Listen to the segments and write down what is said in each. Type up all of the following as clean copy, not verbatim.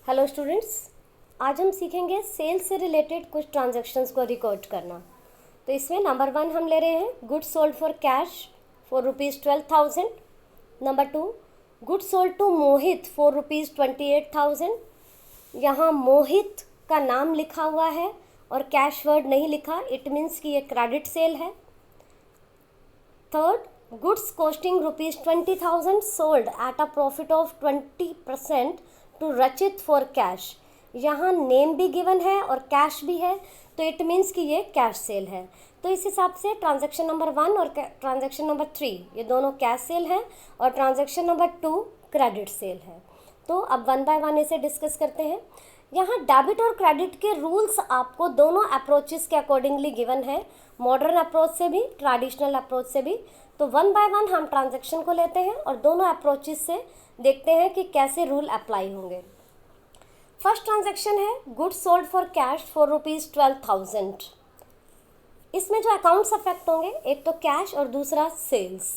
Hello students, आज हम सीखेंगे सेल्स से रिलेटेड कुछ ट्रांजैक्शंस को रिकॉर्ड करना। तो इसमें नंबर 1 हम ले रहे हैं goods sold for cash for ₹12,000। Number 2 goods sold to Mohit for ₹28,000। यहाँ मोहित का नाम लिखा हुआ है और कैश वर्ड नहीं लिखा, इट मीन्स कि ये क्रेडिट सेल है। Third, goods costing ₹20,000 sold at a profit of 20% to Rachit for cash. यहाँ नेम भी गिवन है और कैश भी है, तो इट मीन्स कि ये कैश सेल है। तो इस हिसाब से ट्रांजैक्शन नंबर 1 और ट्रांजैक्शन नंबर 3 ये दोनों कैश सेल हैं और ट्रांजैक्शन नंबर 2 क्रेडिट सेल है। तो अब 1 बाय 1 इसे डिस्कस करते हैं। यहाँ डेबिट और क्रेडिट के रूल्स आपको दोनों अप्रोचेस के अकॉर्डिंगली गिवन है, मॉडर्न अप्रोच से भी, ट्रेडिशनल अप्रोच से भी। तो 1 बाय 1 हम ट्रांजैक्शन को लेते हैं और दोनों अप्रोचेस से देखते हैं कि कैसे रूल अप्लाई होंगे। फर्स्ट ट्रांजैक्शन है goods sold for cash for ₹12,000। इसमें जो अकाउंट्स अफेक्ट होंगे, एक तो कैश और दूसरा सेल्स।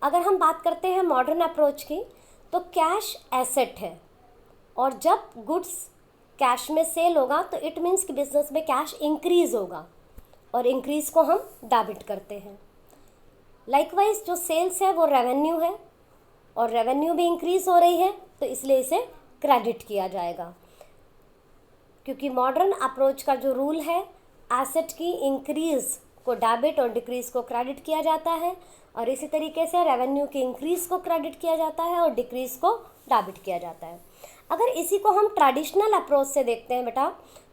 अगर हम बात करते हैं मॉडर्न अप्रोच की, तो कैश एसेट है और जब गुड्स कैश में सेल होगा तो इट मीन्स कि बिजनेस में कैश इंक्रीज होगा और इंक्रीज को हम डेबिट करते हैं। लाइकवाइज जो सेल्स है वो रेवेन्यू है और रेवेन्यू भी इंक्रीज हो रही है, तो इसलिए इसे क्रेडिट किया जाएगा, क्योंकि मॉडर्न अप्रोच का जो रूल है, एसेट की इंक्रीज को डेबिट और डिक्रीज को क्रेडिट किया जाता है और इसी तरीके से रेवेन्यू की इंक्रीज को क्रेडिट किया जाता है और डिक्रीज को डेबिट किया जाता है। अगर इसी को हम ट्रेडिशनल अप्रोच से देखते हैं बेटा,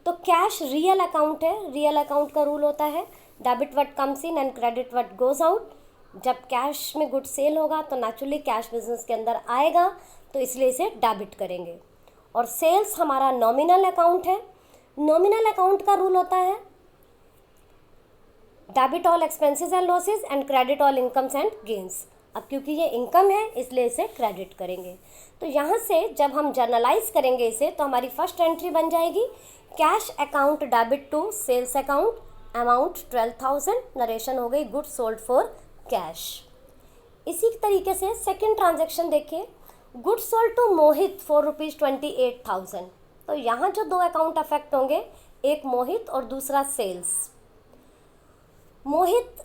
तो कैश रियल अकाउंट है। रियल अकाउंट का रूल होता है debit what comes in and credit what goes out. जब कैश में गुड सेल होगा तो नेचुरली कैश बिजनेस के अंदर आएगा, तो इसलिए इसे डेबिट करेंगे। और सेल्स हमारा नॉमिनल अकाउंट है। नॉमिनल अकाउंट का रूल होता है debit all expenses and losses and credit all incomes and gains. अब क्योंकि ये इनकम है इसलिए इसे क्रेडिट करेंगे। तो यहाँ से जब हम जर्नलाइज करेंगे इसे, तो हमारी फर्स्ट एंट्री बन जाएगी cash account debit to sales account, amount 12,000, narration हो गई गुड्स सोल्ड फॉर कैश। इसी तरीके से सेकेंड ट्रांजैक्शन देखिए, goods sold to Mohit for ₹28,000। तो यहाँ जो दो अकाउंट अफेक्ट होंगे, एक मोहित और दूसरा सेल्स। मोहित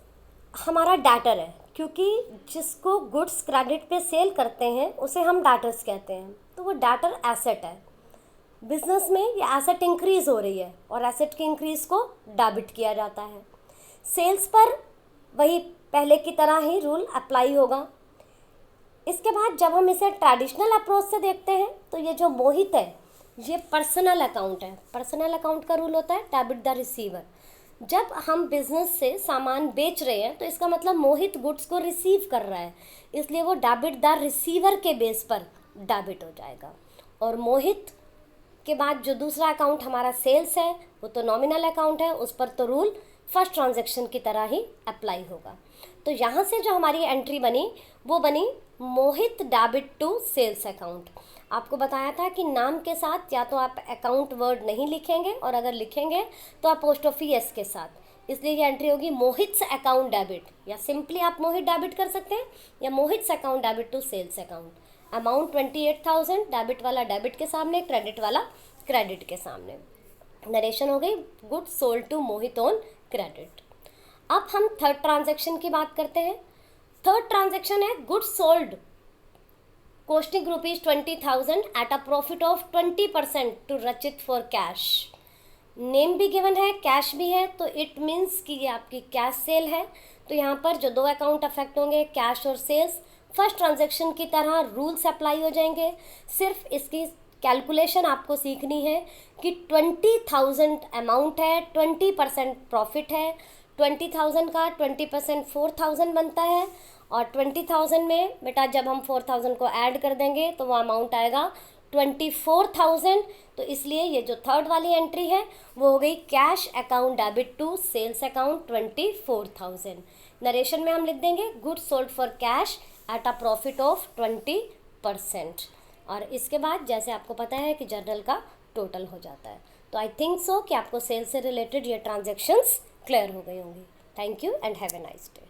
हमारा डैटर है, क्योंकि जिसको गुड्स क्रेडिट पे सेल करते हैं उसे हम डैटर्स कहते हैं, तो वो डैटर एसेट है। बिजनेस में ये एसेट इंक्रीज हो रही है और एसेट की इंक्रीज को डेबिट किया जाता है। सेल्स पर वही पहले की तरह ही रूल अप्लाई होगा। इसके बाद जब हम इसे ट्रेडिशनल अप्रोच से देखते हैं, तो ये जो मोहित है ये पर्सनल अकाउंट है। पर्सनल अकाउंट का रूल होता है डेबिट द रिसीवर। जब हम बिजनेस से सामान बेच रहे हैं तो इसका मतलब मोहित गुड्स को रिसीव कर रहा है, इसलिए वो डेबिट द रिसीवर के बेस पर डेबिट हो जाएगा। और मोहित के बाद जो दूसरा अकाउंट हमारा सेल्स है, वो तो नॉमिनल अकाउंट है, उस पर तो रूल फर्स्ट ट्रांजैक्शन की तरह ही अप्लाई होगा। तो यहाँ से जो हमारी एंट्री बनी वो बनी मोहित डेबिट टू सेल्स अकाउंट। आपको बताया था कि नाम के साथ या तो आप अकाउंट वर्ड नहीं लिखेंगे और अगर लिखेंगे तो अपोस्ट्रोफी एस के साथ, इसलिए ये एंट्री होगी मोहित्स अकाउंट डेबिट, या सिंपली आप मोहित डेबिट कर सकते हैं या Mohit's account debit to sales account. Amount 28,000, debit वाला डेबिट के सामने, क्रेडिट वाला क्रेडिट के सामने। नरेशन हो गई goods sold to Mohit on credit. अब हम थर्ड ट्रांजैक्शन की बात करते हैं। थर्ड ट्रांजैक्शन है goods sold costing ₹20,000 at a profit of 20% to Rachit for cash. Name भी गिवन है, कैश भी है, तो इट मीन्स कि ये आपकी कैश सेल है। तो यहाँ पर जो दो अकाउंट अफेक्ट होंगे, कैश और सेल्स, फर्स्ट ट्रांजैक्शन की तरह रूल्स अप्लाई हो जाएंगे। सिर्फ इसकी कैलकुलेशन आपको सीखनी है कि 20,000 अमाउंट है, 20% प्रॉफिट है। 20,000 का 20% 4,000 बनता है और 20,000 में बेटा जब हम 4,000 को ऐड कर देंगे तो वो अमाउंट आएगा 24,000। तो इसलिए ये जो थर्ड वाली एंट्री है वो हो गई cash account debit to sales account 24,000। Narration में हम लिख देंगे goods sold for cash at a profit of 20%। और इसके बाद जैसे आपको पता है कि जर्नल का टोटल हो जाता है। तो आई थिंक सो कि आपको सेल्स से रिलेटेड ये ट्रांजैक्शंस क्लियर हो गई होंगी। Thank you and have a nice day.